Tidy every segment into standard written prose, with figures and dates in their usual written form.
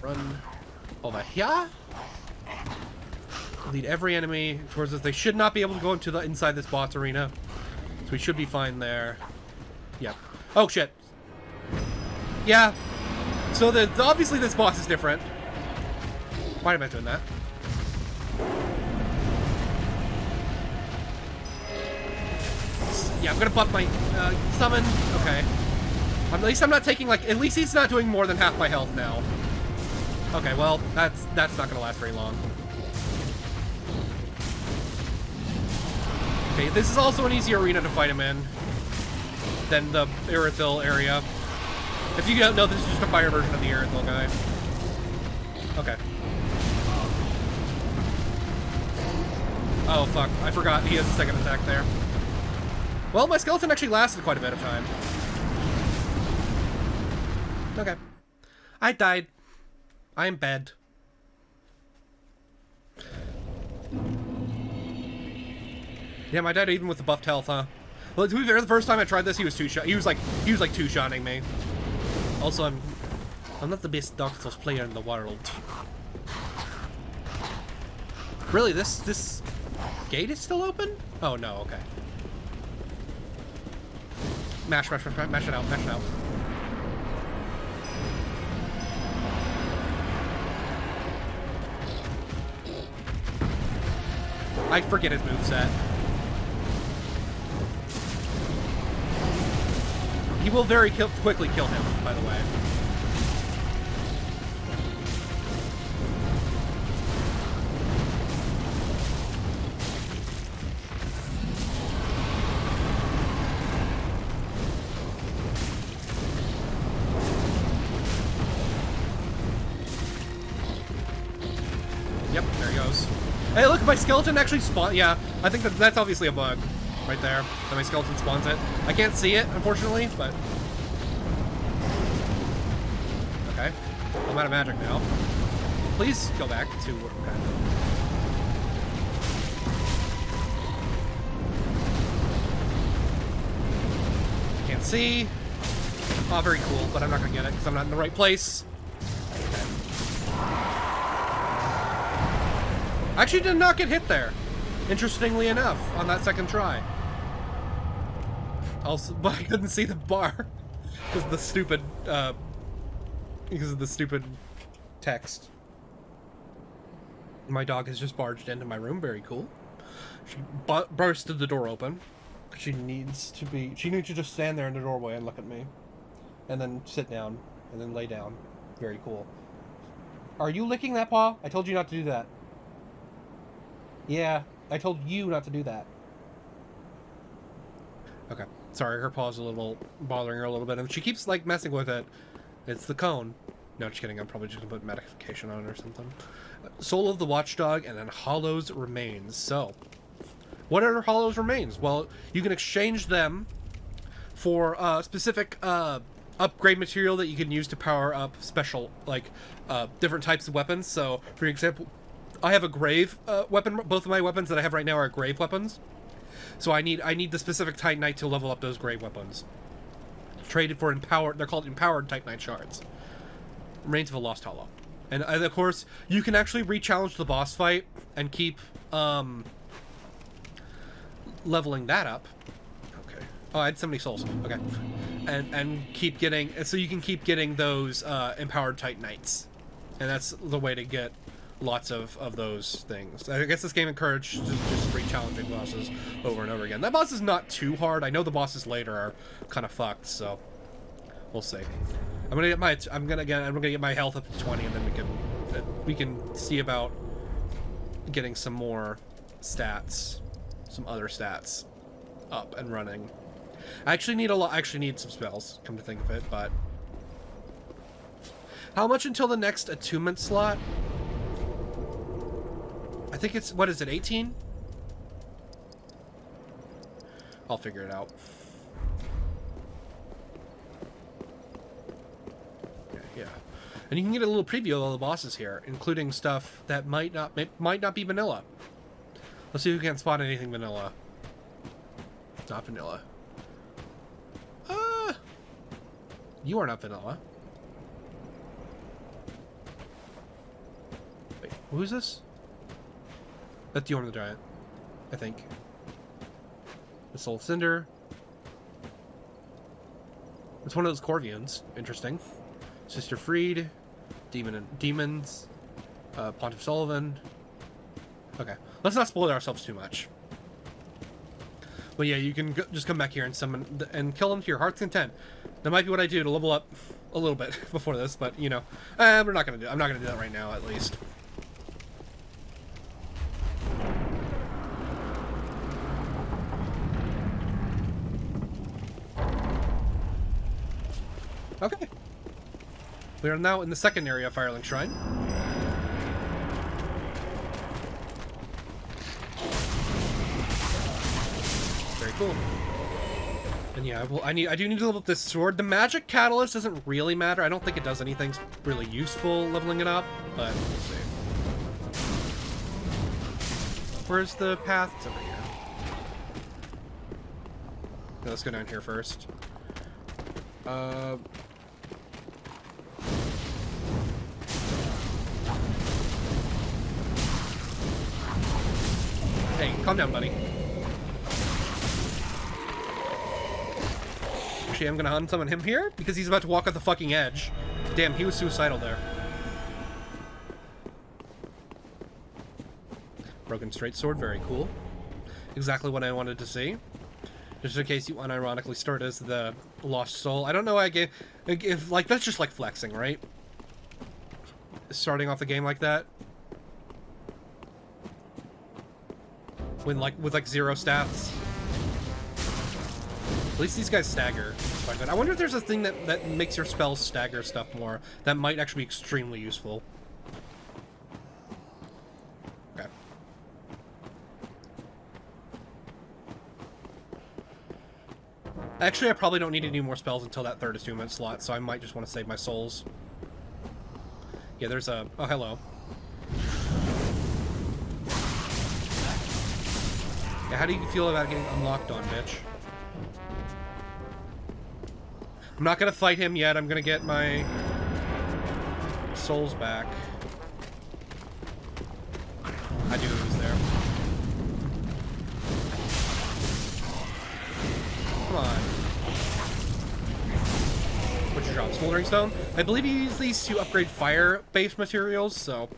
run over here. Lead every enemy towards us. They should not be able to go into the inside this boss arena. So we should be fine there. Yep. Oh, shit. Yeah. So obviously this boss is different. Why am I doing that? Yeah, I'm gonna buff my summon. Okay. At least I'm not taking like. At least he's not doing more than half my health now. Okay, well that's not gonna last very long. Okay, this is also an easier arena to fight him in than the Irithyll area. If you don't know, this is just a fire version of the Irithyll guy. Okay. Oh fuck! I forgot he has a second attack there. Well, my skeleton actually lasted quite a bit of time. Okay. I died. I'm bad. Damn, I died even with the buffed health, huh? Well, to be fair, the first time I tried this, he was like two-shotting me. Also, I'm not the best Dark Souls player in the world. Really, this gate is still open? Oh no, okay. Mash it out, mash it out. I forget his moveset. He will very quickly kill him, by the way. Yep, there he goes. Hey, look, my skeleton actually spawned. Yeah, I think that's obviously a bug right there, that my skeleton spawns it. I can't see it, unfortunately, but... Okay. I'm out of magic now. Please go back to... Okay. Can't see. Oh, very cool, but I'm not gonna get it because I'm not in the right place. Okay. I actually did not get hit there, interestingly enough, on that second try. Also, but I couldn't see the bar because of the stupid text. My dog has just barged into my room. Very cool. She bursted the door open. She needs to just stand there in the doorway and look at me, and then sit down, and then lay down. Very cool. Are you licking that paw? I told you not to do that. Yeah, I told you not to do that. Okay. Sorry, her paw's a little bothering her a little bit, and she keeps like messing with it. It's the cone. No, just kidding. I'm probably just gonna put medication on it or something. Soul of the Watchdog, and then Hollow's Remains. So, what are Hollow's Remains? Well, you can exchange them for specific upgrade material that you can use to power up special, like, different types of weapons. So, for example, I have a grave weapon. Both of my weapons that I have right now are grave weapons. So I need the specific Titanite to level up those grave weapons. Traded for empowered. They're called empowered Titanite shards. Remains of a Lost Hollow. And of course, you can actually re-challenge the boss fight and keep leveling that up. Okay. Oh, I had so many souls. Okay. And keep getting. So you can keep getting those empowered Titanites. And that's the way to get lots of those things. I guess this game encouraged just re-challenging bosses over and over again. That boss is not too hard. I know the bosses later are kind of fucked, so we'll see. I'm gonna get my health up to 20, and then we can see about getting some more stats, some other stats up and running. I actually need some spells, come to think of it, but how much until the next attunement slot? I think it's, what is it, 18? I'll figure it out. Yeah. And you can get a little preview of all the bosses here, including stuff that might not be vanilla. Let's see if we can spot anything vanilla. Not vanilla. You are not vanilla. Wait, who's this? That's Yorn the Giant, I think. The Soul of Cinder. It's one of those Corvians. Interesting. Sister Freed. Demons. Pontiff Sullivan. Okay. Let's not spoil ourselves too much. But yeah, you can just come back here and summon and kill them to your heart's content. That might be what I do to level up a little bit before this, but you know, we're not gonna do. I'm not gonna do that right now, at least. Okay. We are now in the second area of Firelink Shrine. Very cool. And yeah, well, I do need to level up this sword. The magic catalyst doesn't really matter. I don't think it does anything really useful leveling it up, but we'll see. Where's the path? It's over here. Okay, let's go down here first. Hey, calm down, buddy. Actually, I'm gonna unsummon him here because he's about to walk off the fucking edge. Damn, he was suicidal there. Broken straight sword, very cool. Exactly what I wanted to see. Just in case you unironically start as the lost soul. I don't know. If like that's just like flexing, right? Starting off the game like that. When like with like 0 stats. At least these guys stagger. Quite good. I wonder if there's a thing that makes your spells stagger stuff more. That might actually be extremely useful. Okay. Actually, I probably don't need any more spells until that third attunement slot, so I might just want to save my souls. Yeah, there's a... Oh, hello. Yeah, how do you feel about getting unlocked on, bitch? I'm not gonna fight him yet. I'm gonna get my souls back. I knew he was there. Come on. What's your job? Smoldering Stone? I believe you use these to upgrade fire-based materials, so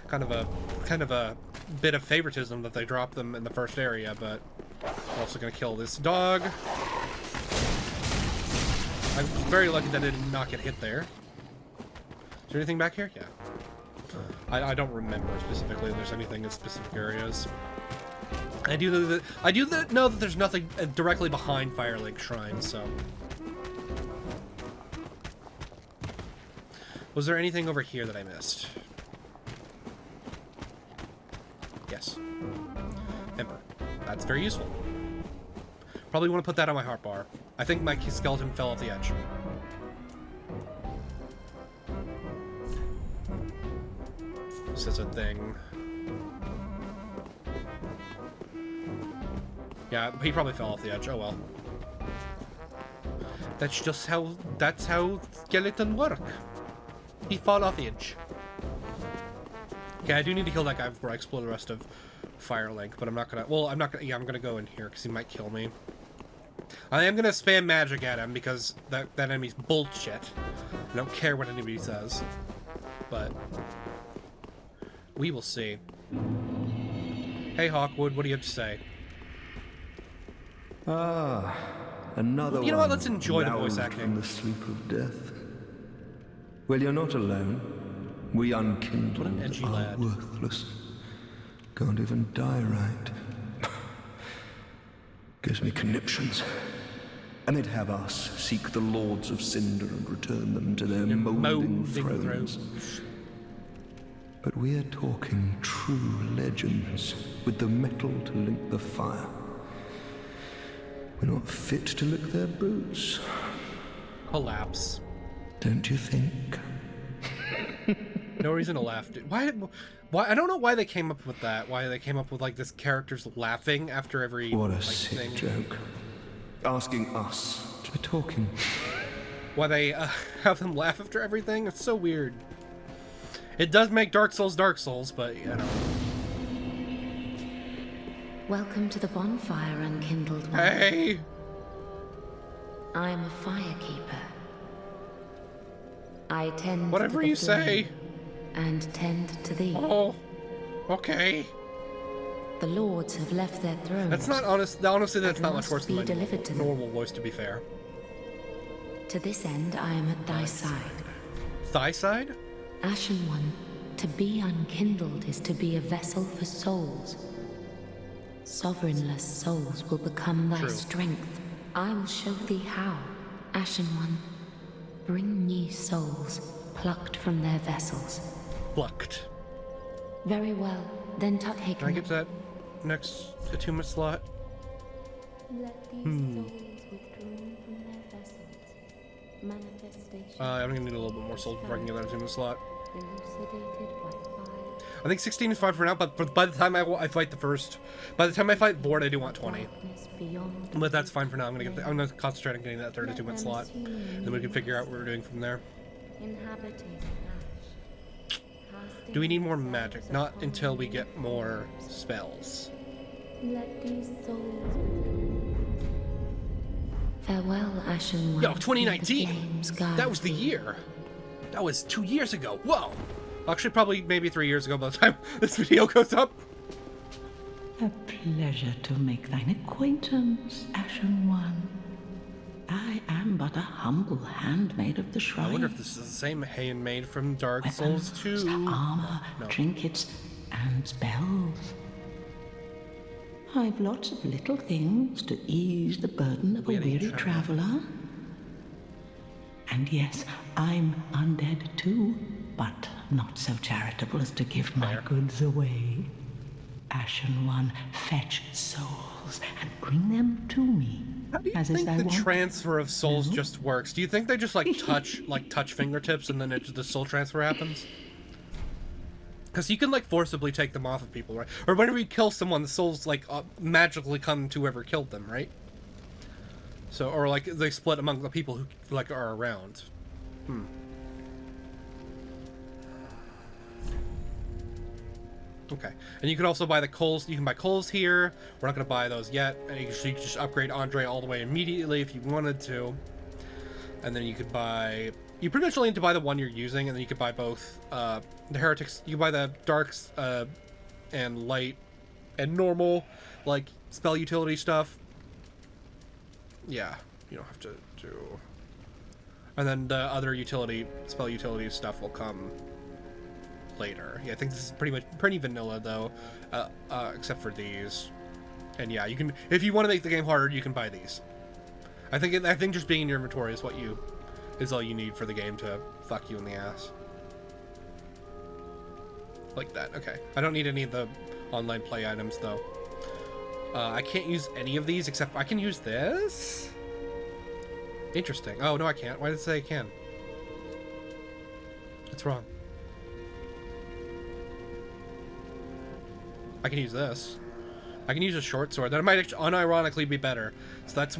kind of a bit of favoritism that they drop them in the first area, but I'm also gonna kill this dog. I'm very lucky that I did not get hit there. Is there anything back here? Yeah. I don't remember specifically if there's anything in specific areas. I do know that there's nothing directly behind Firelink Shrine, so. Was there anything over here that I missed? Yes. Ember. That's very useful. Probably want to put that on my heart bar. I think my skeleton fell off the edge. This is a thing. Yeah, he probably fell off the edge. Oh well. That's just how skeleton work. He fall off the edge. Okay, I do need to kill that guy before I explore the rest of Firelink, but I'm not gonna... Well, I'm not gonna... Yeah, I'm gonna go in here, because he might kill me. I am gonna spam magic at him, because that enemy's bullshit. I don't care what anybody says. But... we will see. Hey, Hawkwood, what do you have to say? Ah, another one. You know what, let's enjoy the voice roused acting. from the sleep of death. Well, you're not alone. We unkindled What an edgy are lad. worthless. Can't even die right. Gives me conniptions. And they'd have us seek the Lords of Cinder and return them to their moulding thrones. But we're talking true legends, with the metal to link the fire. We're not fit to lick their boots. Collapse. Don't you think? No reason to laugh. Why? I don't know why they came up with that. Why they came up with like this characters laughing after every What a like, sick thing. joke. Asking us to talking. Why they have them laugh after everything? It's so weird. It does make Dark Souls, but, you know. Welcome to the bonfire, unkindled one. Hey! I am a firekeeper. I tend Whatever to the you say. flame and tend to thee. Oh, okay. The lords have left their thrones. That's not honest. Honestly, that's and not much must worse than be my delivered to them. normal voice, to be fair. To this end, I am at thy side. Thy side? Ashen One, to be unkindled is to be a vessel for souls. Sovereignless souls will become thy True. strength. I will show thee how. Ashen One, bring me souls plucked from their vessels. Plucked. Very well, then take Can I get to that next attunement slot? Let these souls withdrawn from their vessels. Manifestation I'm gonna need a little bit more souls before I can get that attunement slot. elucidated by fire. I think 16 is fine for now, but by the time I fight the first, by the time I fight Board, I do want 20. Darkness beyond But that's fine for now. I'm gonna concentrate on getting that third attunement slot, then we can figure out what we're doing from there. inhabiting ash. Do we need more magic? Not until we get more spells. Let these souls withdraw. Farewell, Ashen One. Yo, May the 2019! flames guide That was the thee. year. That was 2 years ago. Whoa! Actually, probably maybe 3 years ago by the time this video goes up. A pleasure to make thine acquaintance, Ashen One. I am but a humble handmaid of the shrine. I wonder if this is the same handmade from Dark Souls 2. Armor, No. trinkets, and spells. I've lots of little things to ease the burden of a weary traveler. And yes, I'm undead too, but not so charitable as to give my Fair. goods away. Ashen One, fetch souls and bring them to me. How do you as is think thy the wont. transfer of souls just works? Do you think they just like touch fingertips and then the soul transfer happens? Because you can like forcibly take them off of people, right? Or whenever you kill someone, the souls like magically come to whoever killed them, right? So, or like they split among the people who like are around. Okay, and you can also buy the coals. You can buy coals here. We're not going to buy those yet. And you can just upgrade Andre all the way immediately if you wanted to. And then you could buy... You pretty much only need to buy the one you're using, and then you could buy both the heretics. You can buy the darks and light and normal, like spell utility stuff. Yeah, you don't have to do... And then the other spell utility stuff will come later. Yeah, I think this is pretty vanilla though, except for these. And yeah, you can, if you want to make the game harder, you can buy these. I think just being in your inventory is all you need for the game to fuck you in the ass. Like that. Okay. I don't need any of the online play items though. I can't use any of these except I can use this. Interesting. Oh no, I can't. Why did it say I can? That's wrong. I can use this. I can use a short sword. That might actually unironically be better. So that's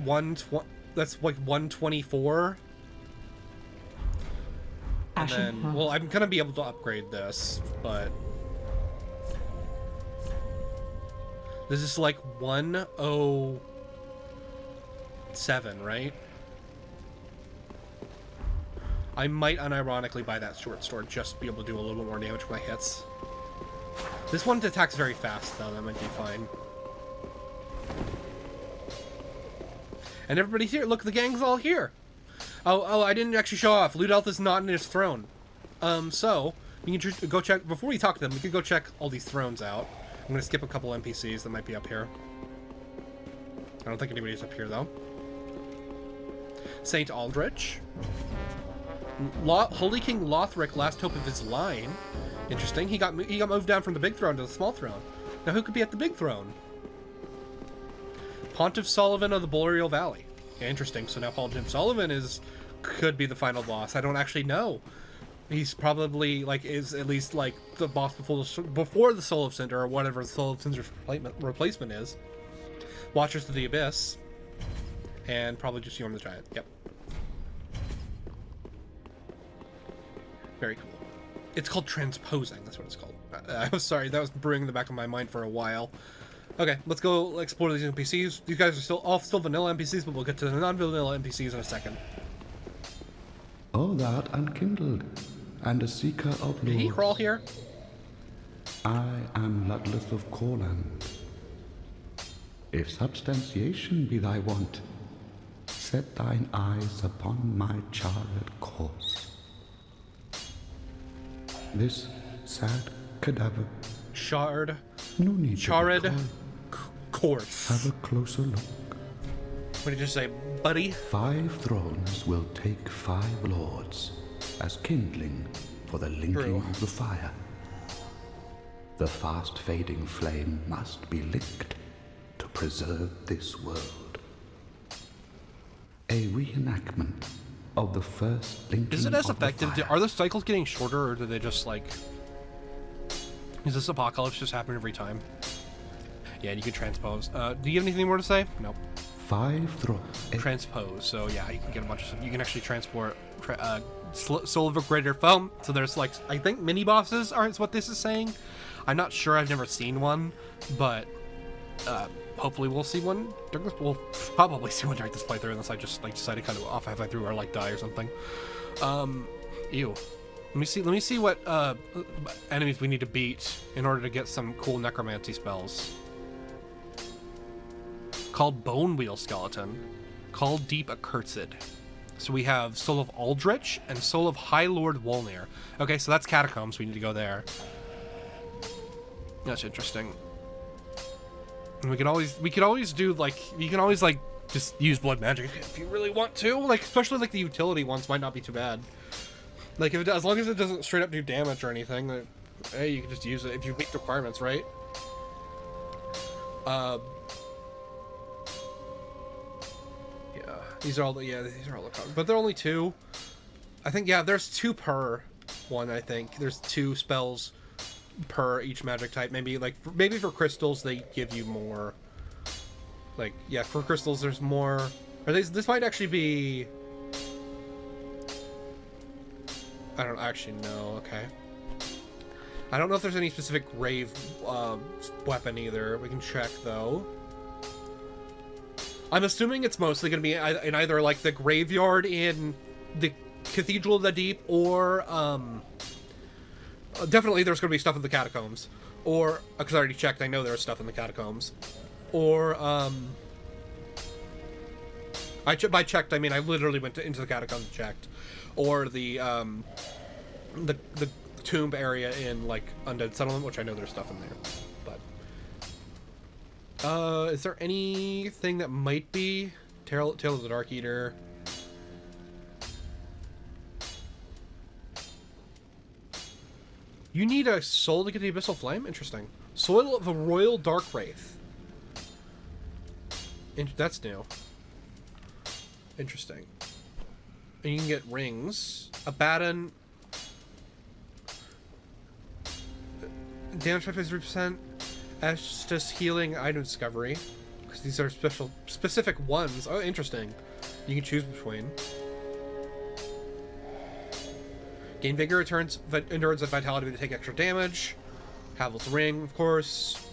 that's like 124. And then, well, I'm gonna be able to upgrade this, but this is like 107, right? I might unironically buy that short sword just to be able to do a little bit more damage with my hits. This one attacks very fast, though. That might be fine. And everybody's here. Look, the gang's all here. Oh, I didn't actually show off. Ludolf is not in his throne. So, we can just go check... Before we talk to them, we can go check all these thrones out. I'm going to skip a couple NPCs that might be up here. I don't think anybody's up here, though. Saint Aldrich. Holy King Lothric, last hope of his line. Interesting. He got moved down from the big throne to the small throne. Now who could be at the big throne? Pontiff Sullivan of the Boreal Valley. Interesting. So now Pontiff Sullivan could be the final boss. I don't actually know. He's probably is at least like the boss before the Soul of Cinder or whatever the Soul of Cinder's replacement is. Watchers of the Abyss, and probably just Yorm the Giant. Yep. Very cool. It's called transposing. That's what it's called. I'm sorry, that was brewing in the back of my mind for a while. Okay, let's go explore these NPCs. These guys are all still vanilla NPCs, but we'll get to the non-vanilla NPCs in a second. O thou unkindled, and a seeker of lords. Can he crawl here? I am Ludleth of Corland. If substantiation be thy want, set thine eyes upon my charred course. This sad cadaver. Charred. No need Charred to be corpse. Have a closer look. What did you say, buddy? 5 thrones will take 5 lords as kindling for the linking of the fire. The fast fading flame must be licked to preserve this world. A reenactment of the first linking. Is it as of the effective? fire. Are the cycles getting shorter, or do they just like? Is this apocalypse just happen every time? Yeah, you can transpose. Do you have anything more to say? Nope. 5 thrones. Transpose. So yeah, you can get a bunch of stuff. You can actually transport Soul of a Greater Foe. So there's like, I think mini bosses aren't what this is saying. I'm not sure. I've never seen one, but hopefully we'll see one. We'll probably see one during this playthrough, unless I just like decide to cut it off halfway through or like die or something. Ew. Let me see what enemies we need to beat in order to get some cool necromancy spells. Called Bone Wheel Skeleton. Called Deep Accursed. So we have Soul of Aldrich and Soul of High Lord Wolnir. Okay, so that's Catacombs. We need to go there. That's interesting. And we could always do like, you can always like just use blood magic if you really want to. Like, especially like the utility ones might not be too bad. Like, if it, as long as it doesn't straight up do damage or anything, like, hey, you can just use it if you meet the requirements, right? Yeah, these are all the cards, but they're only 2. I think, yeah, there's 2 per one. I think there's 2 spells per each magic type. Maybe maybe for crystals they give you more. Like, yeah, for crystals there's more. Or this might actually be. I don't actually know. Okay. I don't know if there's any specific grave weapon either. We can check though. I'm assuming it's mostly going to be in either like the graveyard in the Cathedral of the Deep, or definitely there's going to be stuff in the catacombs, or because I already checked, I know there's stuff in the catacombs, or by checked I mean I literally went into the catacombs and checked, or the tomb area in like Undead Settlement, which I know there's stuff in there. But is there anything that might be Tale of the Dark Eater? You need a soul to get the Abyssal Flame? Interesting. Soil of a Royal Dark Wraith. That's new. Interesting. And you can get rings. A baton. Damage 53%. Estus Healing Item Discovery. Because these are specific ones. Oh, interesting. You can choose between. Gain Vigor, returns Endurance and Vitality to take extra damage. Havel's Ring, of course.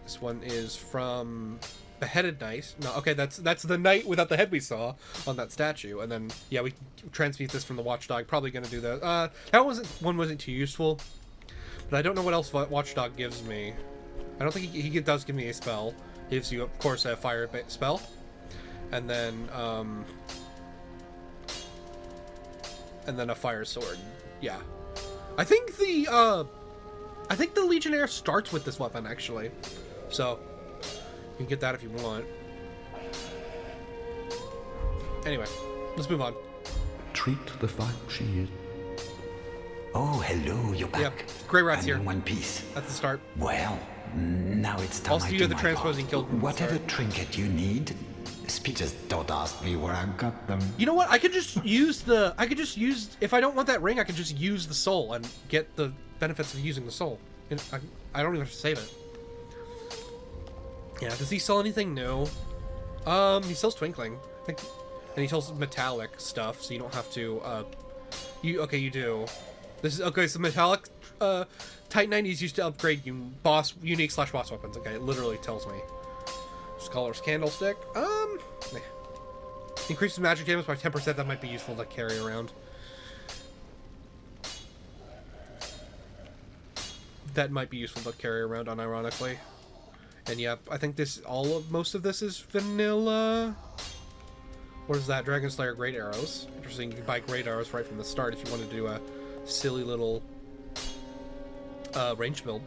This one is from Beheaded Knight. No, okay, that's the knight without the head we saw on that statue. And then, yeah, we transmute this from the Watchdog. Probably going to do that. That wasn't too useful. But I don't know what else Watchdog gives me. I don't think he does give me a spell. He gives you, of course, a fire spell. And then a fire sword. Yeah. I think the Legionnaire starts with this weapon, actually. So, you can get that if you want. Anyway, let's move on. Treat the fight she is. Oh, hello, you're back. Yep, Grey Rat's here. In one piece. That's the start. Well, now it's time Also, I you do have the my transposing part. killed. Whatever trinket you need, just don't ask me where I got them. You know what? I could just use if I don't want that ring, I could just use the soul and get the benefits of using the soul. And I don't even have to save it. Yeah, does he sell anything new? He sells Twinkling. I think, and he sells metallic stuff, so you don't have to, you do. This is okay. So metallic Titanite is used to upgrade unique / boss weapons. Okay, it literally tells me. Scholar's Candlestick. Increases magic damage by 10%. That might be useful to carry around. That might be useful to carry around, unironically. And yep, I think most of this is vanilla. What is that? Dragon Slayer Great Arrows. Interesting. You can buy Great Arrows right from the start if you want to do a silly little range build.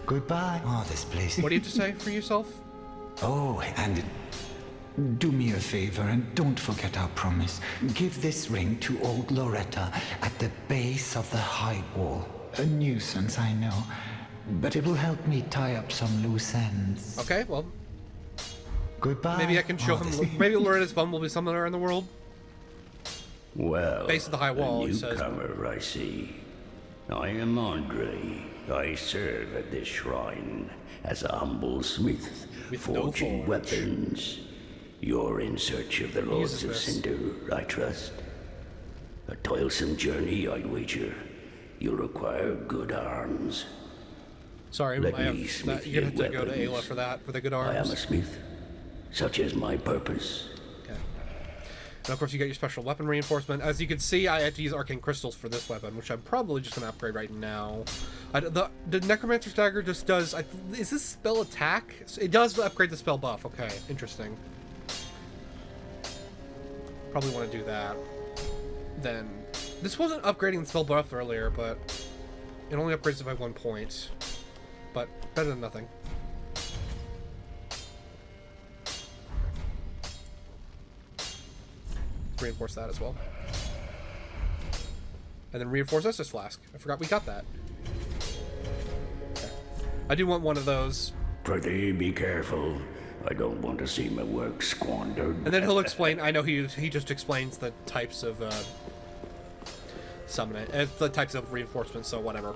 Goodbye. Oh, this place. What do you have to say for yourself? Oh, and do me a favor and don't forget our promise. Give this ring to old Loretta at the base of the high wall. A nuisance, I know, but it will help me tie up some loose ends. Okay, well. Goodbye. Maybe I can show him. Maybe Loretta's bum will be somewhere in the world. Well, Base of the high wall, a he says. newcomer, I see. I am Aldrich. I serve at this shrine as a humble smith, With no forging forge. weapons. You're in search of the Lords of this. Cinder, I trust. A toilsome journey, I'd wager. You'll require good arms. Sorry, Let I have me smith you're gonna your have to go to weapons. Ayla for that, for the good I am arms. a smith. Such is my purpose. Okay. And of course you get your special weapon reinforcement. As you can see, I had to use arcane crystals for this weapon, which I'm probably just gonna upgrade right now. The Necromancer's Dagger just does... is this spell attack? It does upgrade the spell buff. Okay, interesting. Probably want to do that. Then... This wasn't upgrading the spell buff earlier, but... It only upgrades it by 1 point. But better than nothing. Reinforce that as well. And then reinforce Estus Flask. I forgot we got that. Okay. I do want one of those. Prithee, be careful. I don't want to see my work squandered. And then he'll explain. I know he just explains the types of summoning, the types of reinforcements. So whatever.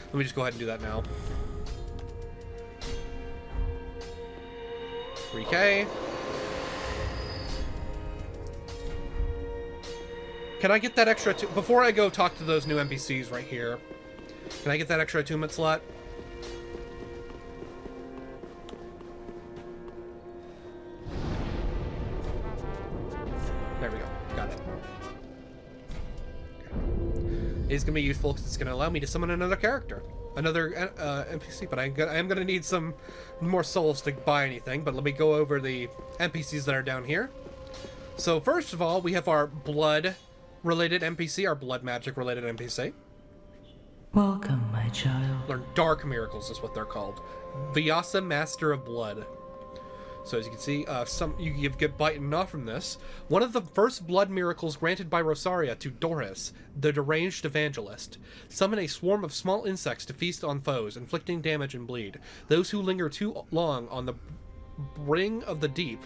Let me just go ahead and do that now. 3K. Can I get that extra before I go talk to those new NPCs right here? Can I get that extra attunement slot? There we go. Got it. Okay. It's gonna be useful because it's gonna allow me to summon another character, another NPC. But I am gonna need some more souls to buy anything. But let me go over the NPCs that are down here. So first of all, we have our blood-related NPC, our blood magic-related NPC. Welcome, my child. Learn Dark Miracles is what they're called. Vyasa, Master of Blood. So as you can see, you get bitten off from this. One of the first blood miracles granted by Rosaria to Doris, the deranged evangelist. Summon a swarm of small insects to feast on foes, inflicting damage and bleed. Those who linger too long on the ring of the deep,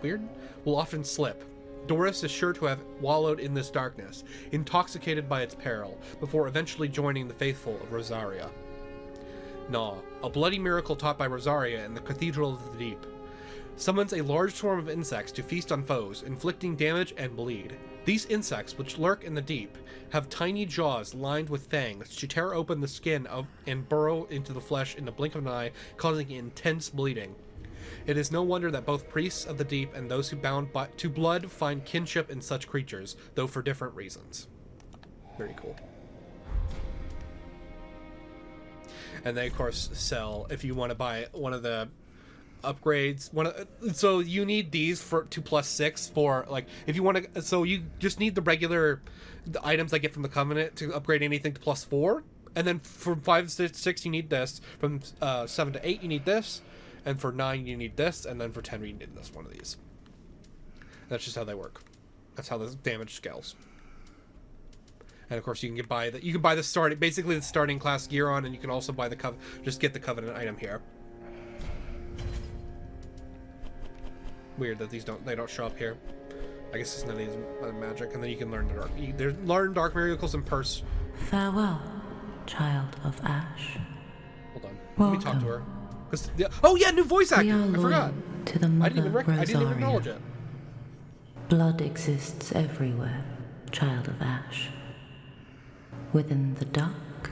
will often slip. Doris is sure to have wallowed in this darkness, intoxicated by its peril, before eventually joining the faithful of Rosaria. Gnaw, a bloody miracle taught by Rosaria in the Cathedral of the Deep. Summons a large swarm of insects to feast on foes, inflicting damage and bleed. These insects, which lurk in the deep, have tiny jaws lined with fangs to tear open the skin and burrow into the flesh in the blink of an eye, causing intense bleeding. It is no wonder that both priests of the deep and those who bound to blood find kinship in such creatures, though for different reasons. Very cool. And they, of course, sell if you want to buy one of the upgrades. So you need these for 2+6 for, like, if you want to. So you just need the items I get from the Covenant to upgrade anything to +4, and then from 5 to 6 you need this. From 7 to 8 you need this. And for 9, you need this, and then for 10, you need this one of these. That's just how they work. That's how the damage scales. And of course, you can buy the starting class gear on, and you can also buy just get the Covenant item here. Weird that they don't show up here. I guess it's none of these magic, and then you can learn dark miracles and purse. Farewell, child of Ash. Hold on, let me talk to her. New voice We acting. are I forgot. loyal to the Mother I didn't even Rosaria. acknowledge it. Blood exists everywhere, child of ash. Within the dark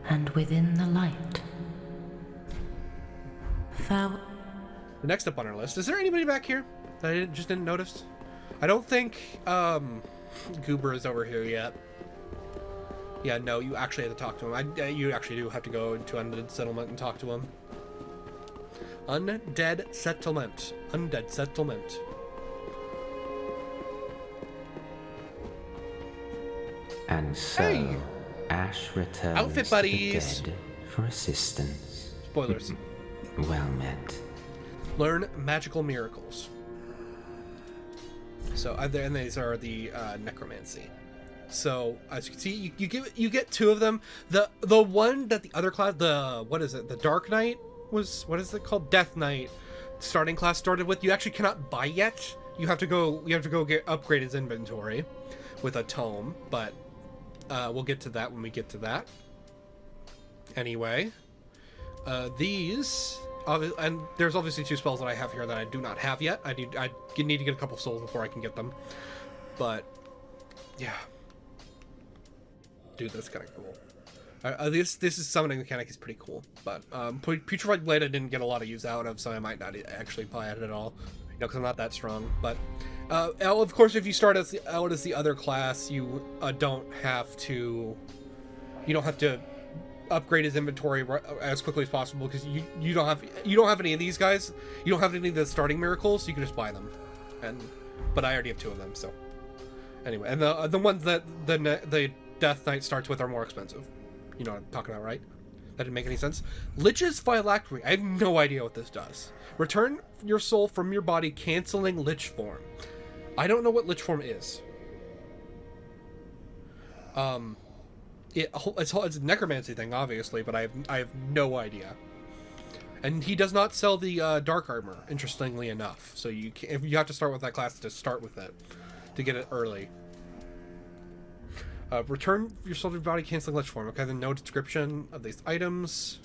and within the light. Next up on our list, is there anybody back here that I just didn't notice? I don't think Goober is over here yet. Yeah, no, you actually have to talk to him. You actually do have to go into Undead Settlement and talk to him. Undead Settlement. Undead Settlement. And so, hey. Ash returns Outfit buddies. to the dead for assistance. Spoilers. Well met. Learn magical miracles. So, and these are the necromancy. So, as you can see, you get two of them. The one that the other class, what is it? The Dark Knight was, what is it called? Death Knight starting class started with. You actually cannot buy yet. You have to go upgrade his inventory with a tome, but we'll get to that when we get to that. Anyway, these, and there's obviously two spells that I have here that I do not have yet. I need to get a couple souls before I can get them. But yeah, dude, that's kind of cool. This summoning mechanic is pretty cool. But Putrefied Blade I didn't get a lot of use out of, so I might not actually buy it at all. You know, because I'm not that strong. But of course, if you start out as the other class, you don't have to upgrade his inventory as quickly as possible, because you don't have any of these guys. You don't have any of the starting miracles, so you can just buy them. But I already have two of them, so anyway. And the ones that the Death Knight starts with are more expensive. You know what I'm talking about, right? That didn't make any sense. Lich's Phylactery. I have no idea what this does. Return your soul from your body, canceling Lich form. I don't know what Lich form is. It's a necromancy thing, obviously, but I have no idea. And he does not sell the dark armor, interestingly enough. So you have to start with that class to start with it, to get it early. Return your soul to your body, canceling Lich form. Okay, then no description of these items.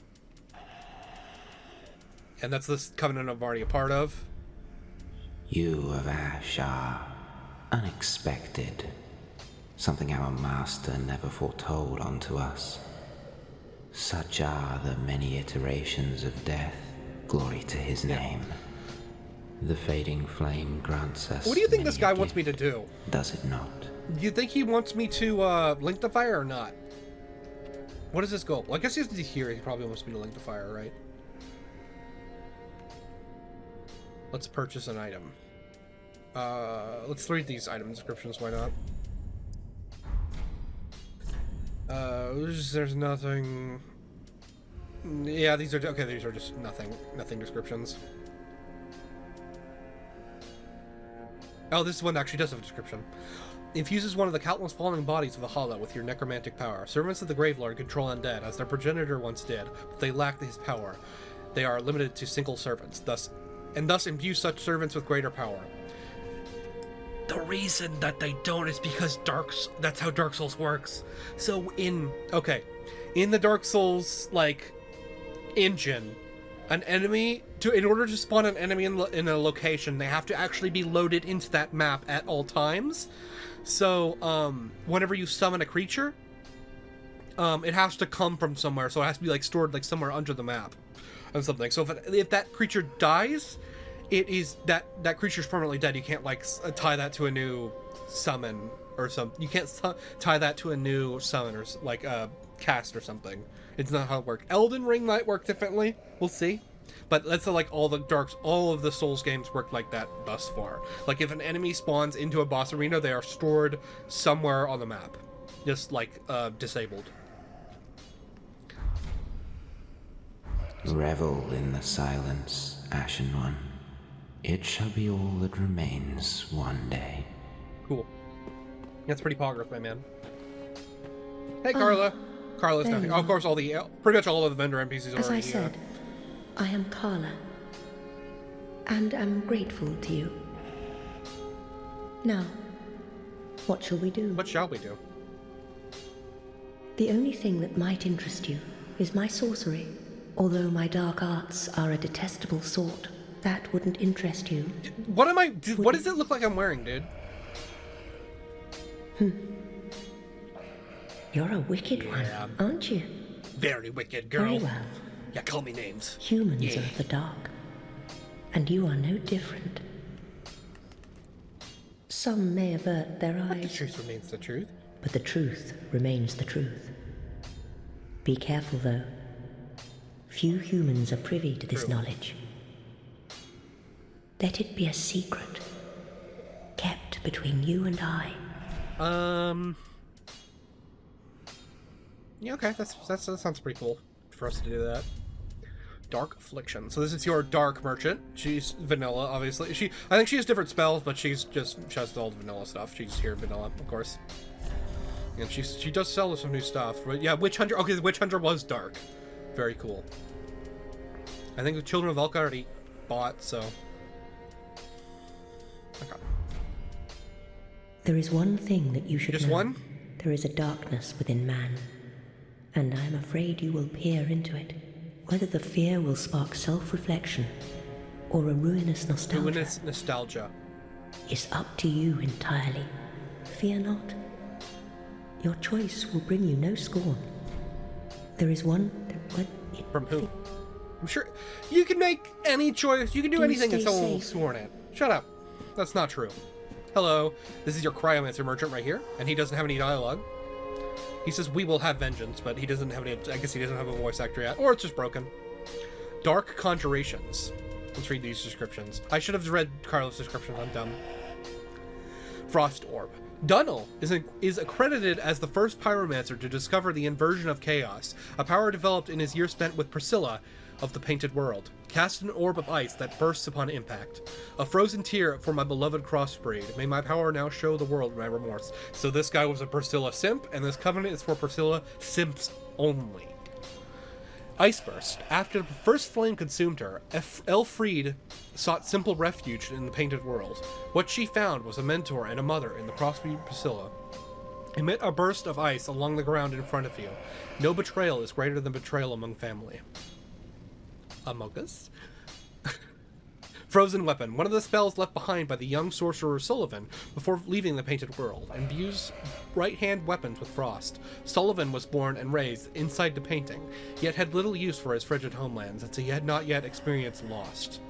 And that's this covenant I'm already a part of. You of Ash are unexpected. Something our master never foretold unto us. Such are the many iterations of death. Glory to his name. The fading flame grants us. What do you think this guy wants me to do? Does it not? Do you think he wants me to link the fire or not? What is his goal? Well, I guess he's here. He probably wants me to link the fire, right? Let's purchase an item. Let's read these item descriptions. Why not? There's nothing. Yeah, these are okay. These are just nothing descriptions. Oh, this one actually does have a description. Infuses one of the countless falling bodies of the Hollow with your necromantic power. Servants of the Gravelord control undead, as their progenitor once did, but they lack his power. They are limited to single servants, thus imbue such servants with greater power. The reason that they don't is because that's how Dark Souls works. So in the Dark Souls engine, an enemy in order to spawn an enemy in a location, they have to actually be loaded into that map at all times. So whenever you summon a creature, it has to come from somewhere. So it has to be stored somewhere under the map and something. So if that creature dies, it is that creature's permanently dead. You can't tie that to a new summon or something. You can't tie that to a new summon or cast or something. It's not how it works. Elden Ring might work differently. We'll see. But that's all of the Souls games work like that thus far. If an enemy spawns into a boss arena, they are stored somewhere on the map, just disabled. Revel in the silence, Ashen One. It shall be all that remains one day. Cool. That's pretty progress, my man. Hey, Carla. Carla's down here. Of course, pretty much all of the vendor NPCs are As I already said, I am Carla, and am grateful to you. Now, what shall we do? What shall we do? The only thing that might interest you is my sorcery, although my dark arts are a detestable sort. That wouldn't interest you. What am I... What does it look like I'm wearing, dude? You're a wicked one, aren't you? Very wicked, girl. Very well. Yeah, call me names. Humans are of the dark, and you are no different. Some may avert their eyes. The truth remains the truth. But the truth remains the truth. Be careful, though. Few humans are privy to this knowledge. Let it be a secret, kept between you and I. Yeah, okay, that sounds pretty cool for us to do that. Dark Affliction. So this is your dark merchant. She's vanilla, obviously. I think she has different spells, but she has all the vanilla stuff. She's here vanilla, of course. And she does sell some new stuff. But yeah, Witch Hunter. Okay, the Witch Hunter was dark. Very cool. I think the Children of Elk already bought, so. Okay. There is one thing that you should know. Just one? There is a darkness within man, and I am afraid you will peer into it. Whether the fear will spark self-reflection or a ruinous nostalgia is up to you entirely. Fear not. Your choice will bring you no scorn. There is one... From who? I'm sure you can make any choice. You can do anything and someone will sworn at. Shut up. That's not true. Hello, this is your Cryomancer merchant right here, and he doesn't have any dialogue. He says, "We will have vengeance," but he doesn't have any... I guess he doesn't have a voice actor yet, or it's just broken. Dark Conjurations. Let's read these descriptions. I should have read Carlos' descriptions. I'm dumb. Frost Orb. Dunnel is accredited as the first pyromancer to discover the inversion of chaos, a power developed in his year spent with Priscilla of the Painted World. Cast an orb of ice that bursts upon impact. A frozen tear for my beloved crossbreed. May my power now show the world my remorse. So this guy was a Priscilla simp, and this covenant is for Priscilla simps only. Ice Burst. After the first flame consumed her, Elfried sought simple refuge in the Painted World. What she found was a mentor and a mother in the crossbreed Priscilla. Emit a burst of ice along the ground in front of you. No betrayal is greater than betrayal among family. Among Us? Frozen Weapon. One of the spells left behind by the young sorcerer Sullivan before leaving the Painted World. Imbues right-hand weapons with frost. Sullivan was born and raised inside the painting, yet had little use for his frigid homeland, since he had not yet experienced lost.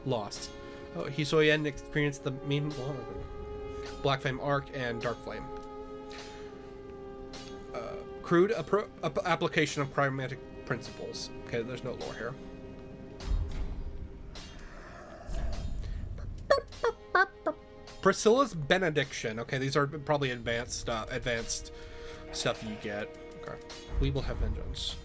So he hadn't experienced the mean Black Flame Arc and Dark Flame. Crude application of pyromantic principles. Okay, there's no lore here. Priscilla's Benediction. Okay, these are probably advanced stuff you get. Okay. We will have vengeance.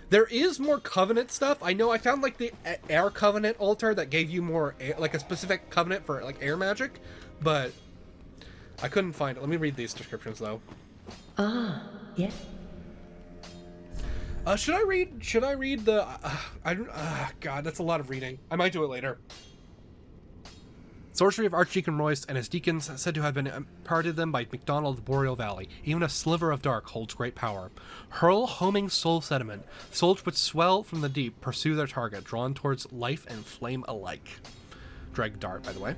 There is more Covenant stuff. I know I found like the Air Covenant altar that gave you more air, like a specific Covenant for like air magic, but I couldn't find it. Let me read these descriptions though. Yeah. Should I read the God, that's a lot of reading. I might do it later. Sorcery of Archdeacon Royce and his deacons said to have been imparted them by MacDonald of Boreal Valley. Even a sliver of dark holds great power. Hurl homing soul sediment. Souls which swell from the deep pursue their target, drawn towards life and flame alike. Drag dart, by the way.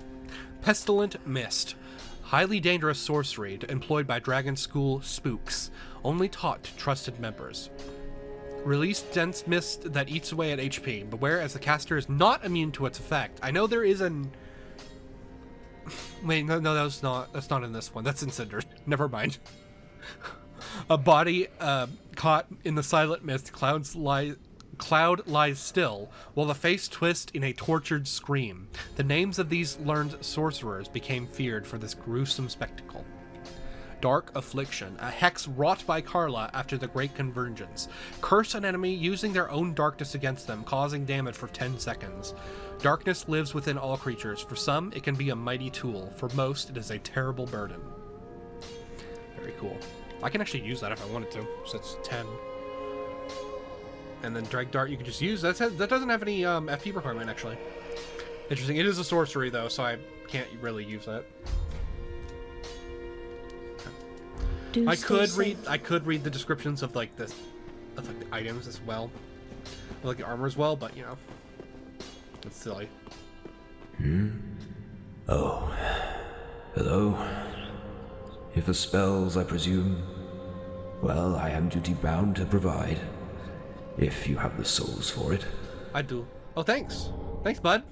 Pestilent Mist. Highly dangerous sorcery employed by Dragon School spooks, only taught to trusted members. Release dense mist that eats away at HP. Beware, as the caster is not immune to its effect. I know there is an... Wait, no, that's not in this one. That's in Cinder. Never mind. A body caught in the silent mist, cloud lies still, while the face twists in a tortured scream. The names of these learned sorcerers became feared for this gruesome spectacle. Dark Affliction, a hex wrought by Carla after the Great Convergence. Curse an enemy using their own darkness against them, causing damage for 10 seconds. Darkness lives within all creatures. For some, it can be a mighty tool. For most, it is a terrible burden. Very cool. I can actually use that if I wanted to. So that's 10. And then Drag Dart you can just use. That doesn't have any FP requirement, actually. Interesting. It is a sorcery, though, so I can't really use that. I could read the descriptions of like this, of like the items as well, or, like the armor as well, but you know, it's silly. Oh. Hello? If for spells, I presume. Well, I am duty-bound to provide. If you have the souls for it. I do. Oh, thanks. Thanks, bud.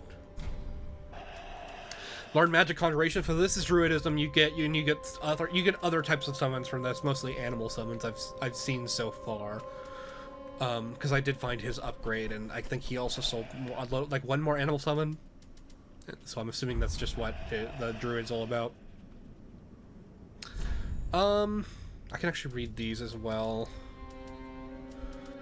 Learn magic conjuration. For this is druidism. You get other types of summons from this. Mostly animal summons I've seen so far. Because I did find his upgrade, and I think he also sold like one more animal summon. So I'm assuming that's just what the druid's all about. I can actually read these as well.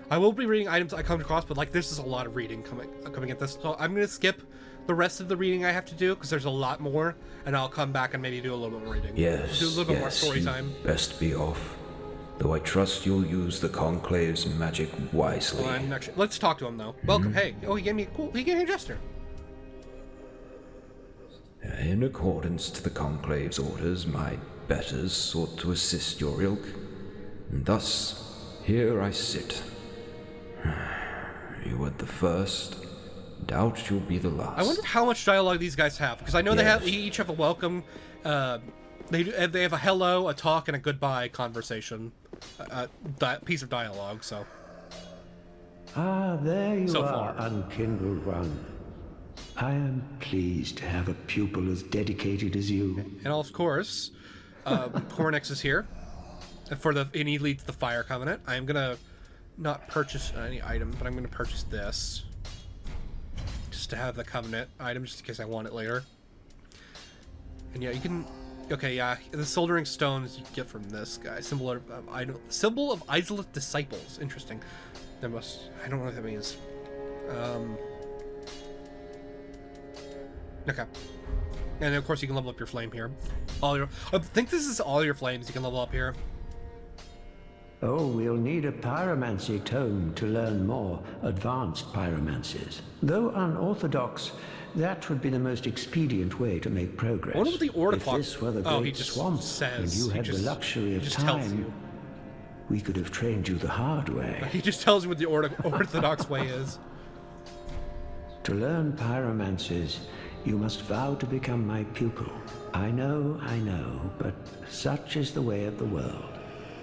I will be reading items I come across, but like this is a lot of reading coming at this. So I'm gonna skip the rest of the reading I have to do because there's a lot more, and I'll come back and maybe do a little bit more reading. Yes, do a little bit more story time. Best be off. Though I trust you'll use the Conclave's magic wisely. Well, let's talk to him though. Welcome. Hey. Oh, he gave me a gesture. In accordance to the Conclave's orders, my betters sought to assist your ilk, and thus here I sit. You were the first. Doubt you'll be the last. I wonder how much dialogue these guys have, because I know they each have a welcome. They have a hello, a talk, and a goodbye conversation. That piece of dialogue. So. Ah, there you so are, far. unkindled one. I am pleased to have a pupil as dedicated as you. And of course, Cornix is here and he leads the Fire Covenant. I am gonna not purchase any item, but I'm gonna purchase this just to have the Covenant item, just in case I want it later. And yeah, you can. Okay, yeah, the soldering stones you get from this guy. Symbol of Izalith disciples. Interesting. I don't know what that means. Okay. And of course you can level up your flame here. I think this is all your flames you can level up here. Oh, we'll need a pyromancy tome to learn more advanced pyromancies. Though unorthodox, that would be the most expedient way to make progress. I wonder what the order if clock... this were the great swamp and you had the luxury of time, we could have trained you the hard way. He just tells you what the orthodox way is. To learn pyromancies, you must vow to become my pupil. I know, but such is the way of the world.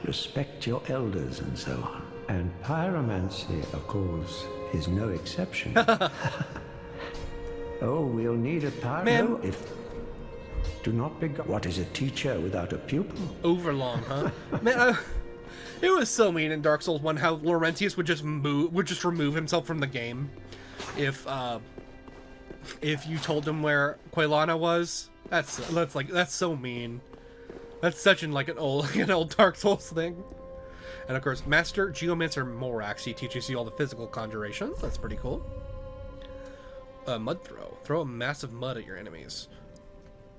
Respect your elders and so on. And pyromancy, of course, is no exception. Oh, we'll need a pyro if... Do not begin... What is a teacher without a pupil? Overlong, huh? Man, it was so mean in Dark Souls 1 how Laurentius would just remove himself from the game if you told him where Quelana was. That's so mean. That's such an old Dark Souls thing. And of course, Master Geomancer Morax, he teaches you all the physical conjurations. That's pretty cool. Mud throw. Throw a massive mud at your enemies.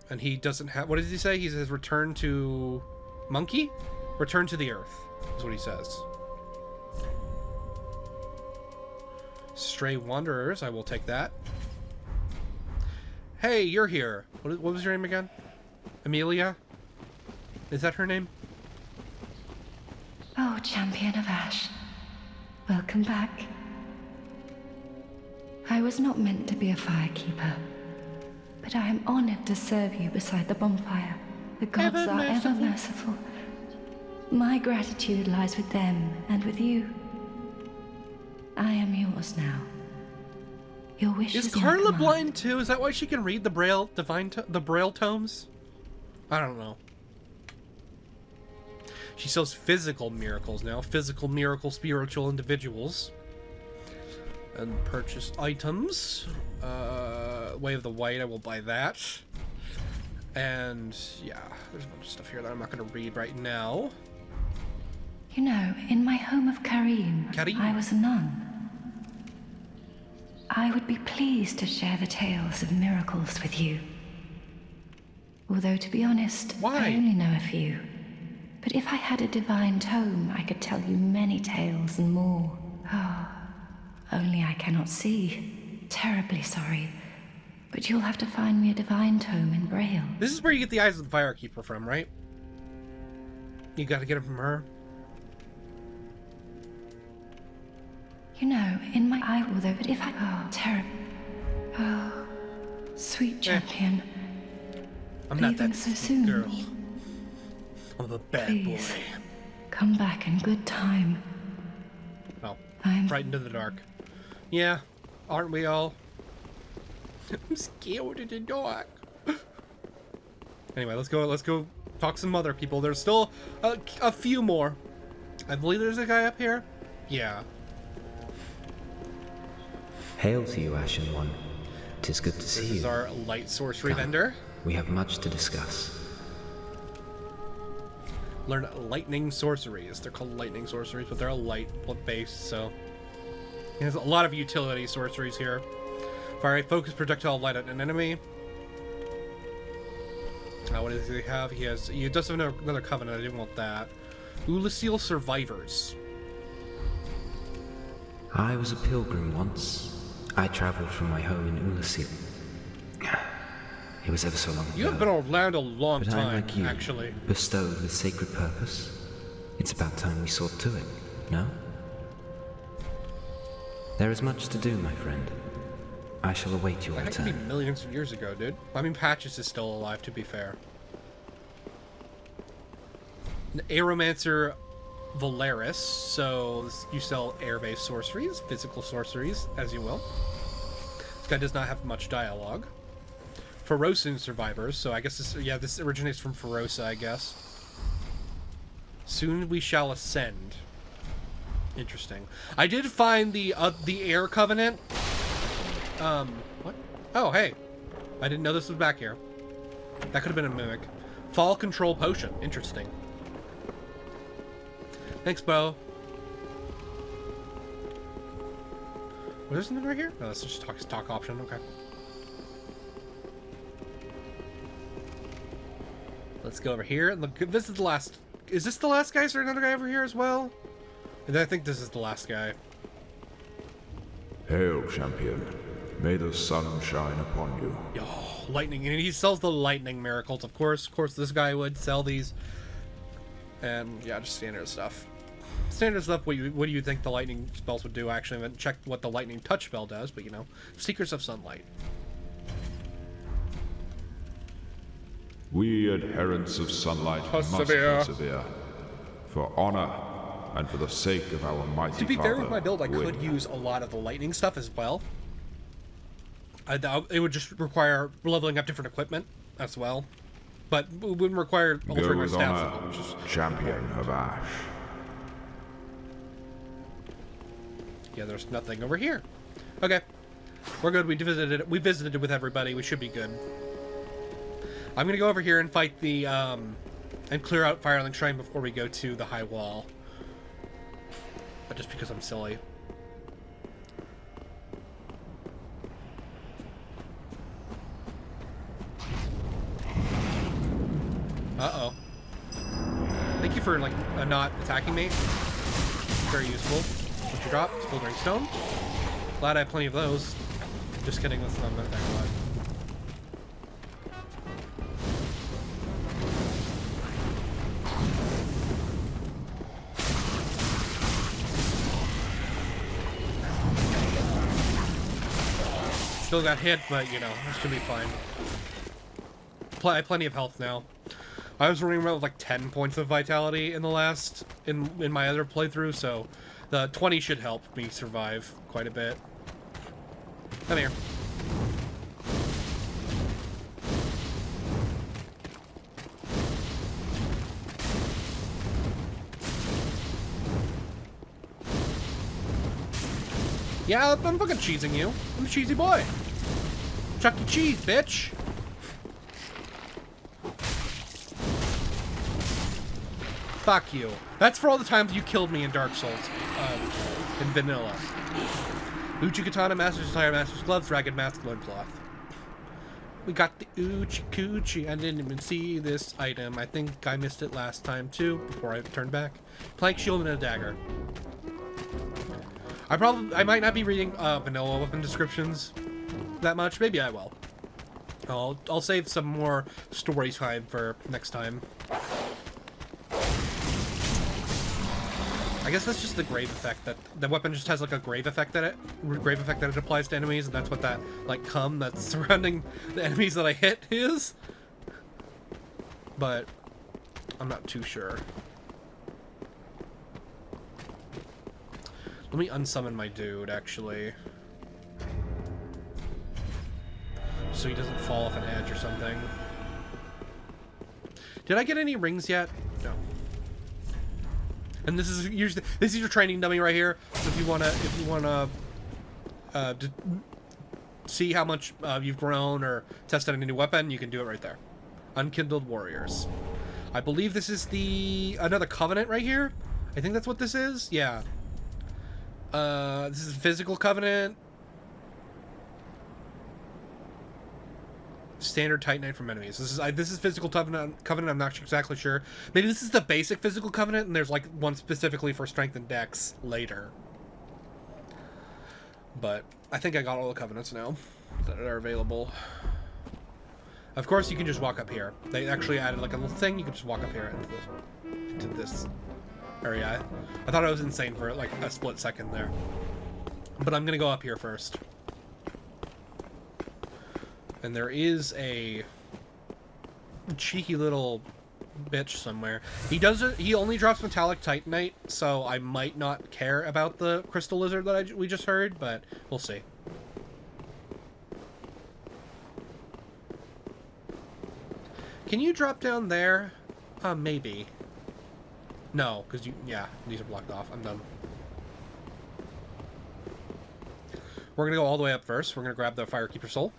And he doesn't have... What does he say? He says return to... Monkey? Return to the earth, is what he says. Stray Wanderers, I will take that. Hey, you're here. What was your name again? Amelia? Is that her name? Oh, Champion of Ash. Welcome back. I was not meant to be a firekeeper, but I am honored to serve you beside the bonfire. The gods are ever merciful. My gratitude lies with them and with you. I am yours now. Your wish is Carla blind too? Is that why she can read the Braille Braille tomes? I don't know. She sells physical miracles now. Physical miracle spiritual individuals. And purchase items. Way of the White, I will buy that. And yeah, there's a bunch of stuff here that I'm not going to read right now. You know, in my home of Karim, I was a nun. I would be pleased to share the tales of miracles with you. Although, to be honest, I only know a few. But if I had a divine tome, I could tell you many tales and more. Oh, only I cannot see. Terribly sorry. But you'll have to find me a divine tome in Braille. This is where you get the Eyes of the Firekeeper from, right? You gotta get them from her. You know, in my eye, although, but if I... Oh, terrible. Oh, Sweet champion. I'm not that so soon. girl. I'm a bad Please, boy. come back in good time. Oh, I'm frightened in the dark. Yeah, aren't we all? I'm scared in the dark. Anyway, let's go talk to some other people. There's still a few more. I believe there's a guy up here. Yeah. Hail to you, Ashen One. 'Tis good to see you. This is our light sorcery vendor. We have much to discuss. Learn lightning sorceries. They're called lightning sorceries, but they're a light based, so there's a lot of utility sorceries here. Fire a focus projectile light at an enemy. What does he have? He does have another covenant. I didn't want that. Ulasil survivors. I was a pilgrim once. I traveled from my home in Ulasil. It was ever so long ago. You have been around a long but time, I'm like you, actually. Bestowed with sacred purpose. It's about time we saw to it, no? There is much to do, my friend. I shall await your That could return. be millions of years ago, dude. I mean, Patches is still alive, to be fair. An Aeromancer Valeris, so you sell air-based sorceries, physical sorceries, as you will. This guy does not have much dialogue. Ferosan survivors, so I guess this originates from Ferosa, I guess. Soon we shall ascend. Interesting. I did find the Air Covenant. What? Oh, hey. I didn't know this was back here. That could have been a mimic. Fall control potion. Interesting. Thanks, Bo. Was there something right here? No, that's just talk option. Okay. Let's go over here and look. This is the last. Is this the last guy? Is there another guy over here as well? And I think this is the last guy. Hail, champion. May the sun shine upon you. Oh, lightning. And he sells the lightning miracles, of course. Of course, this guy would sell these. And yeah, just standard stuff. Standard stuff. What do you think the lightning spells would do? Actually, I haven't checked what the lightning touch spell does, but you know, Seekers of Sunlight. We adherents of sunlight must persevere. For honor and for the sake of our mighty To be fair father, with my build, I could win. use a lot of the lightning stuff as well. It would just require leveling up different equipment as well. But it wouldn't require Go altering my with stats. honor, Which is champion of Ash. Yeah, there's nothing over here. Okay. We're good. We visited it with everybody. We should be good. I'm gonna go over here and fight the and clear out Firelink Shrine before we go to the high wall. But just because I'm silly. Uh-oh. Thank you for like not attacking me. Very useful. What'd you drop? Smoldering stone. Glad I have plenty of those. Just kidding, that's not that a lot. Still got hit, but you know, this should be fine. I have plenty of health now. I was running around with like 10 points of vitality in the last, in my other playthrough, so the 20 should help me survive quite a bit. Come here. Yeah, I'm fucking cheesing you. I'm a cheesy boy. Chuck E. Cheese, bitch. Fuck you. That's for all the times you killed me in Dark Souls, in vanilla. Uchi Katana, Master's Attire, Master's Gloves, Ragged Mask, Loincloth. We got the Uchi Coochie. I didn't even see this item. I think I missed it last time too, before I turned back. Plank shield and a dagger. I might not be reading vanilla weapon descriptions that much. Maybe I will. I'll save some more story time for next time. I guess that's just the grave effect, that the weapon just has like a grave effect that it applies to enemies, and that's what that like cum that's surrounding the enemies that I hit is. But I'm not too sure. Let me unsummon my dude, actually. So he doesn't fall off an edge or something. Did I get any rings yet? No. And this is your training dummy right here. So if you wanna see how much you've grown or test out a new weapon, you can do it right there. Unkindled Warriors. I believe this is another Covenant right here. I think that's what this is. Yeah. This is Physical Covenant. Standard Titanite from enemies. This is Physical Covenant. I'm not exactly sure. Maybe this is the basic Physical Covenant, and there's like one specifically for Strength and Dex later. But I think I got all the Covenants now that are available. Of course, you can just walk up here. They actually added like a little thing. You can just walk up here into this area. I thought I was insane for like a split second there. But I'm gonna go up here first. And there is a cheeky little bitch somewhere. He only drops metallic titanite, so I might not care about the crystal lizard that we just heard, but we'll see. Can you drop down there? Maybe. No, because these are blocked off. I'm done. We're gonna go all the way up first. We're gonna grab the Firekeeper Soul.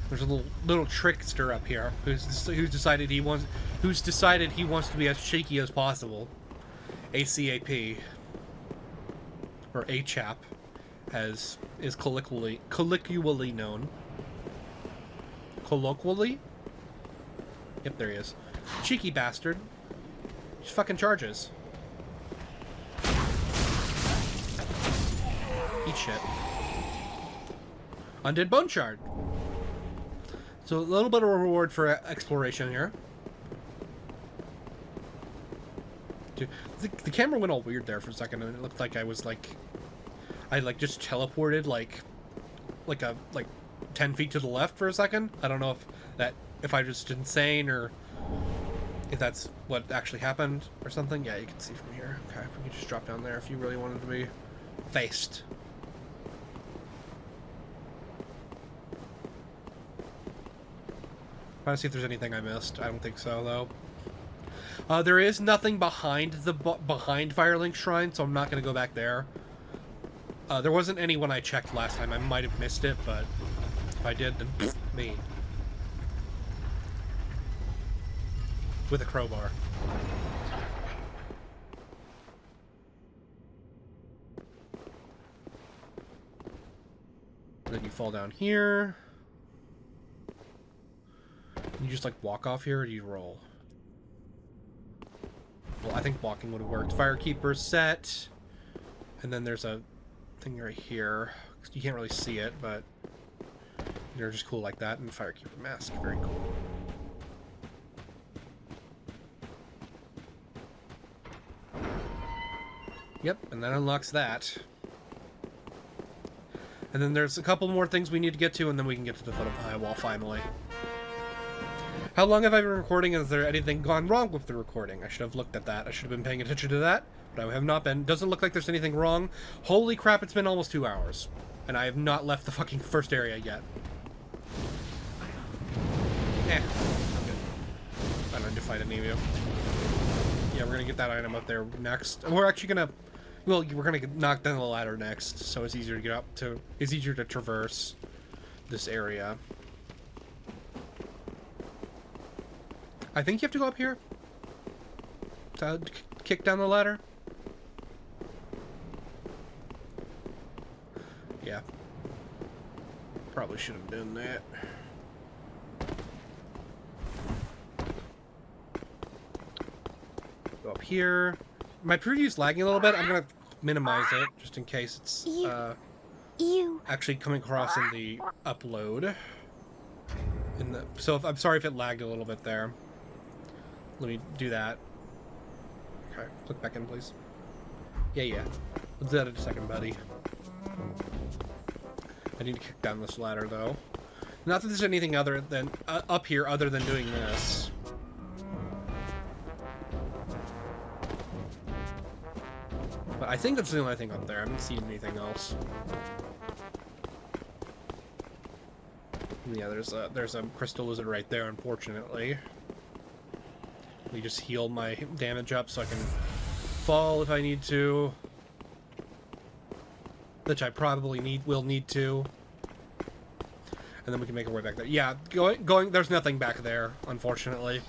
There's a little trickster up here who's decided he wants to be as cheeky as possible. ACAP, or A-Chap, as is colloquially known. Colloquially? Yep, there he is. Cheeky bastard. Just fucking charges. Eat shit. Undead Bone Shard. So a little bit of a reward for exploration here. Dude, the camera went all weird there for a second, and it looked like I just teleported like 10 feet to the left for a second. I don't know if I just insane or if that's what actually happened or something. Yeah, you can see from here. Okay, we can just drop down there if you really wanted to be faced. Trying to see if there's anything I missed. I don't think so, though. There is nothing behind Firelink Shrine, so I'm not going to go back there. There wasn't any when I checked last time. I might have missed it, but if I did, then me. With a crowbar. And then you fall down here. You just like walk off here, or do you roll? Well, I think walking would have worked. Firekeeper set. And then there's a thing right here. You can't really see it, but they're just cool like that. And Firekeeper mask, very cool. Yep, and that unlocks that. And then there's a couple more things we need to get to, and then we can get to the foot of the high wall finally. How long have I been recording? Is there anything gone wrong with the recording? I should have looked at that. I should have been paying attention to that, but I have not been. Doesn't look like there's anything wrong. Holy crap, it's been almost 2 hours, and I have not left the fucking first area yet. I'm good. I don't need to fight any of you. Yeah, we're gonna get that item up there next. And we're actually gonna... Well, we're gonna knock down the ladder next, so it's easier to get up to... It's easier to traverse this area. I think you have to go up here to kick down the ladder. Yeah. Probably should have done that. Go up here. My preview's lagging a little bit. I'm gonna minimize it just in case it's actually coming across in the upload. So I'm sorry if it lagged a little bit there. Let me do that. Okay, click back in, please. Yeah. Let's do that in a second, buddy. I need to kick down this ladder, though. Not that there's anything other than up here other than doing this. But I think that's the only thing up there. I haven't seen anything else. Yeah, there's a crystal lizard right there, unfortunately. Let me just heal my damage up so I can fall if I need to. Which I probably will need to. And then we can make our way back there. Yeah, going there's nothing back there, unfortunately.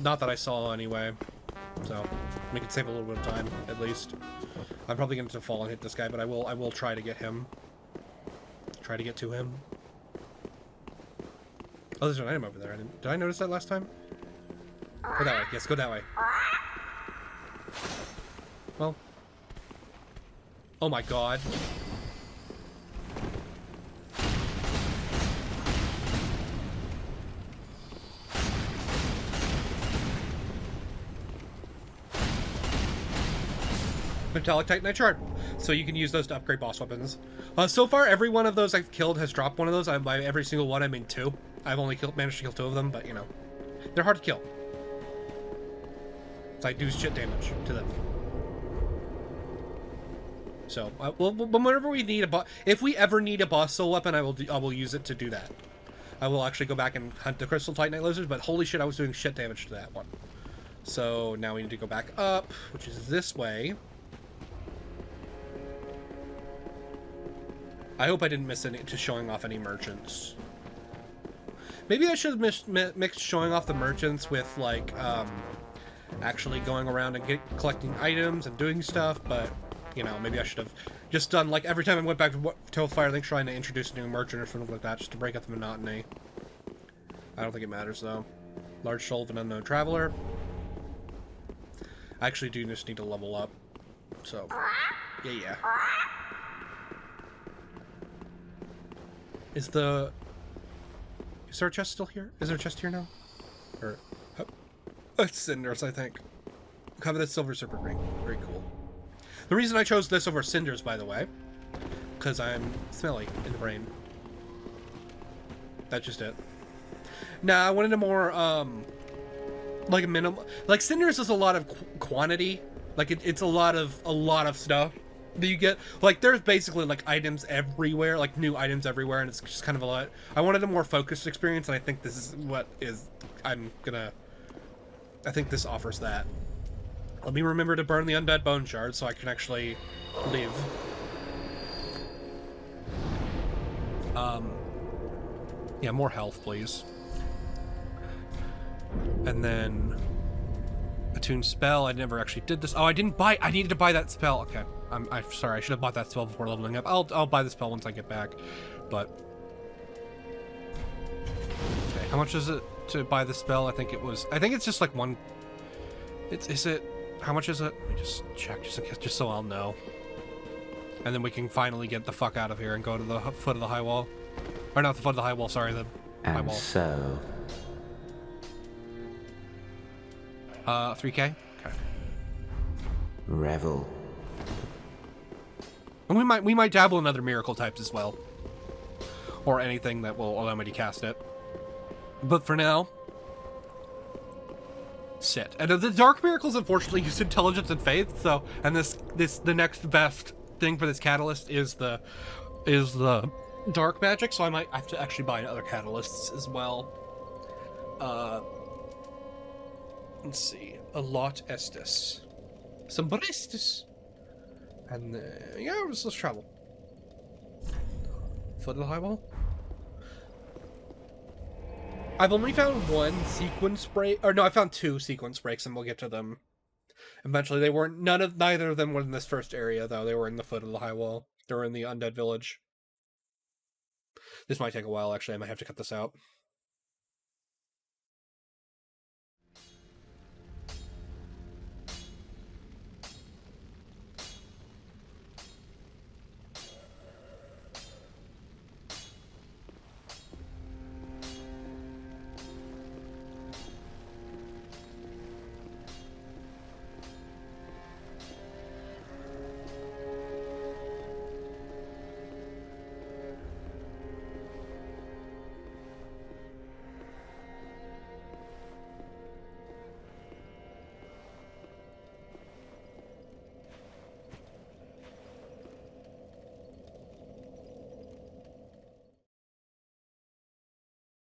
Not that I saw anyway. So we can save a little bit of time, at least. I'm probably going to fall and hit this guy, but I will try to get him. Try to get to him. Oh, there's an item over there. Did I notice that last time? Go that way. Yes, go that way. Well. Oh my god. Metallic Titanite Shard. So you can use those to upgrade boss weapons. So far, every one of those I've killed has dropped one of those. By every single one, I mean 2. I've only managed to kill 2 of them, but you know, they're hard to kill. So I do shit damage to them. So, whenever we need a boss, if we ever need a boss soul weapon, I will use it to do that. I will actually go back and hunt the Crystal Titanite lizards, but holy shit, I was doing shit damage to that one. So now we need to go back up, which is this way. I hope I didn't miss any to showing off any merchants. Maybe I should have mixed showing off the merchants with, like, actually going around and collecting items and doing stuff, but, you know, maybe I should have just done, like, every time I went back to Firelink Shrine to introduce a new merchant or something like that, just to break up the monotony. I don't think it matters, though. Large soul of an unknown traveler. I actually do just need to level up, so, yeah. Is there a chest still here? Is there a chest here now? Or it's cinders, I think. Coveted silver serpent ring. Very cool. The reason I chose this over cinders, by the way, because I'm smelly in the brain. That's just it. Nah, I wanted a more like a minimum. Like cinders is a lot of quantity. Like it's a lot of stuff that you get. Like there's basically like items everywhere, like new items everywhere, and it's just kind of a lot. I wanted a more focused experience, and I think this is what is. I think this offers that. Let me remember to burn the undead bone shard so I can actually live. Yeah, more health, please. And then attune spell. I never actually did this. Oh, I needed to buy that spell. Okay, I'm sorry. I should have bought that spell before leveling up. I'll buy the spell once I get back. But okay, how much is it to buy the spell? I think it's just like one. How much is it? Let me just check, just in case, just so I'll know. And then we can finally get the fuck out of here and go to the foot of the high wall. Or not the foot of the high wall, sorry, the high wall. And so... 3k? Okay. Revel. And we might dabble in other miracle types as well. Or anything that will allow me to cast it. But for now... sit. And the dark miracles unfortunately use intelligence and faith, so and the next best thing for this catalyst is the dark magic, so I might have to actually buy other catalysts as well. Let's see. A lot estis. Some bristis. And yeah, let's travel. Foot of the high wall. I've only found one sequence break, or no, I found 2 sequence breaks, and we'll get to them eventually. Neither of them were in this first area, though. They were in the foot of the high wall. They were in the undead village. This might take a while, actually. I might have to cut this out.